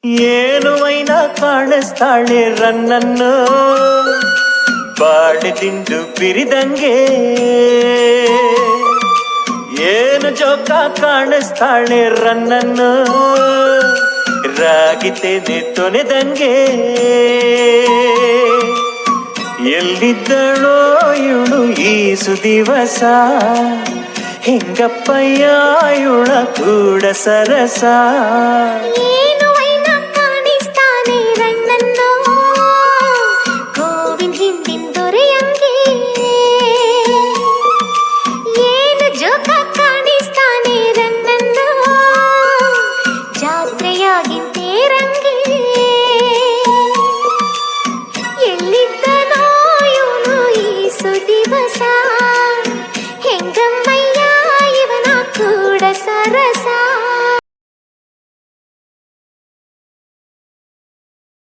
ಏನು ವೈನ ಕಾಣಿಸ್ತಾಳೆ ರನ್ನನ್ನು ಬಾಳೆ ತಿಂದು ಬಿರಿದಂಗೆ ಏನು ಜೋಕ ಕಾಣಿಸ್ತಾಳೆ ರನ್ನನ್ನು ರಾಗಿತೇನೆ ತೊನೆದಂಗೆ ಎಲ್ಲಿದ್ದಳೋ ಇವಳು ಈ ಸುದಿವಸ ಹೆಂಗಪ್ಪಯ್ಯ ಇವಳ ಕೂಡ ಸರಸ ಜಾತ್ರೆಯಾಗಿಂತೇ ರಂಗೆ